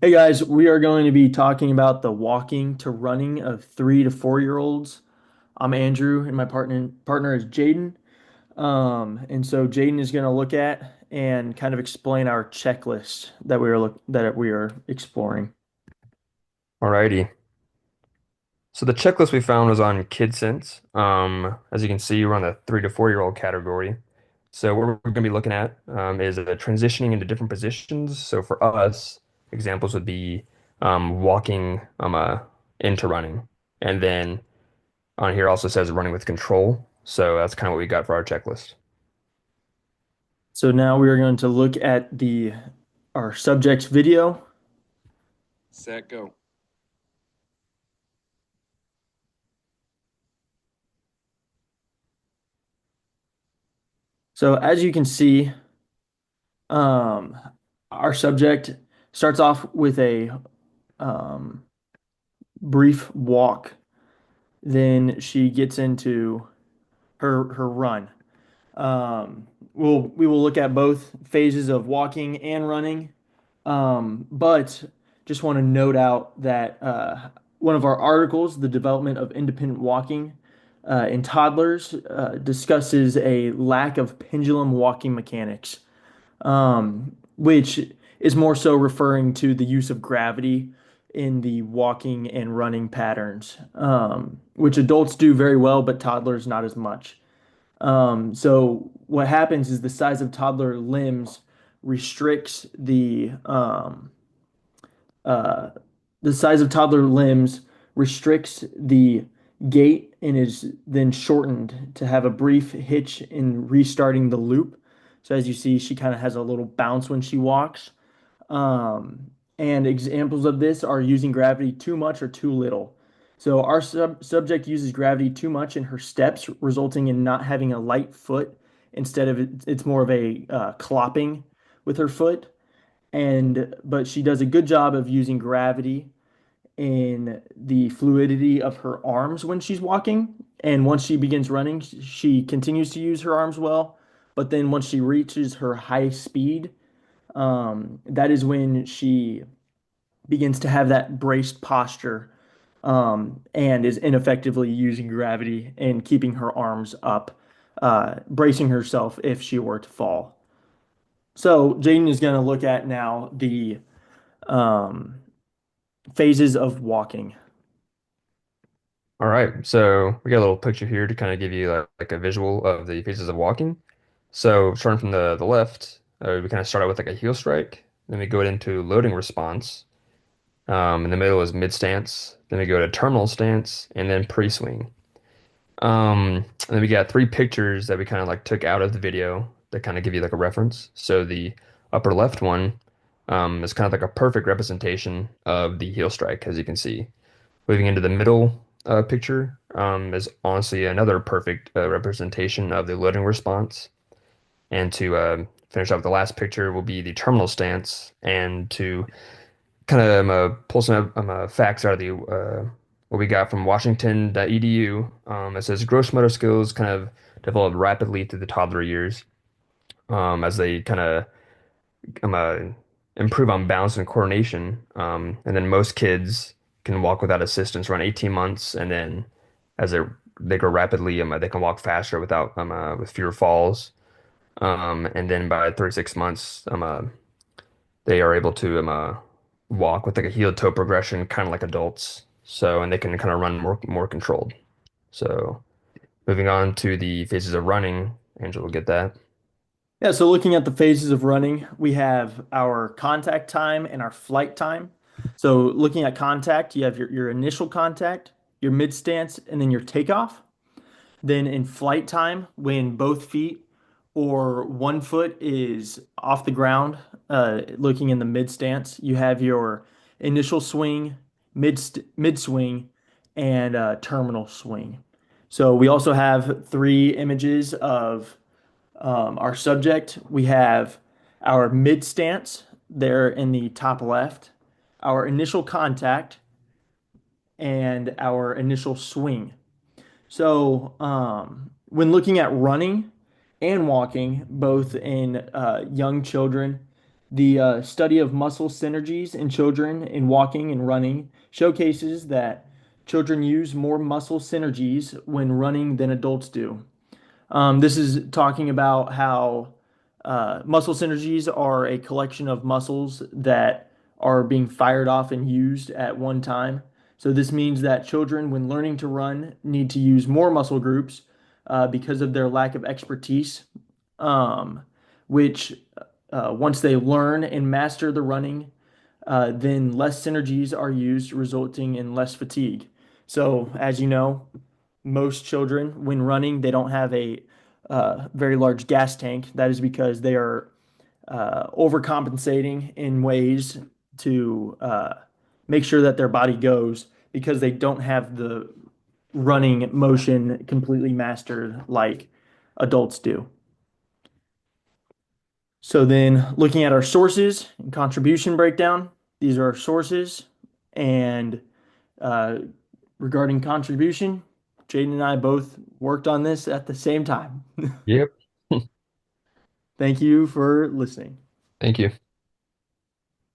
Hey guys, we are going to be talking about the walking to running of 3 to 4 year olds. I'm Andrew, and my partner is Jaden. And so Jaden is going to look at and kind of explain our checklist that we are exploring. Alrighty. So the checklist we found was on KidSense. As you can see, we're on the 3 to 4 year old category. So what we're going to be looking at is transitioning into different positions. So for us, examples would be walking into running. And then on here also says running with control. So that's kind of what we got for our checklist. So now we are going to look at the our subject's video. Set, go. So as you can see, um, our subject starts off with a um, brief walk. Then she gets into her run. We will look at both phases of walking and running, but just want to note out that one of our articles, The Development of Independent Walking in Toddlers, discusses a lack of pendulum walking mechanics, which is more so referring to the use of gravity in the walking and running patterns, which adults do very well, but toddlers not as much. So what happens is the size of toddler limbs restricts uh, the size of toddler limbs restricts the gait and is then shortened to have a brief hitch in restarting the loop. So as you see, she kind of has a little bounce when she walks. And examples of this are using gravity too much or too little. So our subject uses gravity too much in her steps, resulting in not having a light foot. Instead of it's more of a clopping with her foot. But she does a good job of using gravity in the fluidity of her arms when she's walking. And once she begins running, she continues to use her arms well. But then once she reaches her high speed, that is when she begins to have that braced posture, and is ineffectively using gravity and keeping her arms up, bracing herself if she were to fall. So Jaden is going to look at now the um, phases of walking. All right. So we got a little picture here to kind of give you like a visual of the phases of walking. So starting from the left, we kind of start out with like a heel strike. Then we go into loading response. In the middle is mid stance. Then we go to terminal stance and then pre-swing. And then we got three pictures that we kind of like took out of the video that kind of give you like a reference. So the upper left one is kind of like a perfect representation of the heel strike, as you can see. Moving into the middle picture is honestly another perfect representation of the loading response. And to finish off the last picture will be the terminal stance. And to kind of pull some facts out of the what we got from Washington.edu. It says gross motor skills kind of develop rapidly through the toddler years as they kind of um, uh, improve on balance and coordination. And then most kids can walk without assistance around 18 months, and then as they grow rapidly, they can walk faster without with fewer falls. And then by 36 months, they are able to walk with like a heel toe progression, kind of like adults. So, and they can kind of run more controlled. So, moving on to the phases of running, Angela will get that. Yeah, so looking at the phases of running, we have our contact time and our flight time. So looking at contact, you have your initial contact, your mid stance, and then your takeoff. Then in flight time, when both feet or one foot is off the ground, looking in the mid stance, you have your initial swing, mid swing, and terminal swing. So we also have three images of our subject. We have our mid stance there in the top left, our initial contact, and our initial swing. So, when looking at running and walking, both in young children, The study of muscle synergies in children in walking and running showcases that children use more muscle synergies when running than adults do. This is talking about how muscle synergies are a collection of muscles that are being fired off and used at one time. So this means that children, when learning to run, need to use more muscle groups because of their lack of expertise, which once they learn and master the running, then less synergies are used, resulting in less fatigue. So, as you know, most children, when running, they don't have a very large gas tank. That is because they are overcompensating in ways to make sure that their body goes because they don't have the running motion completely mastered like adults do. So then looking at our sources and contribution breakdown, these are our sources. And uh, regarding contribution, Jaden and I both worked on this at the same time. Yep. Thank you for listening. Thank you.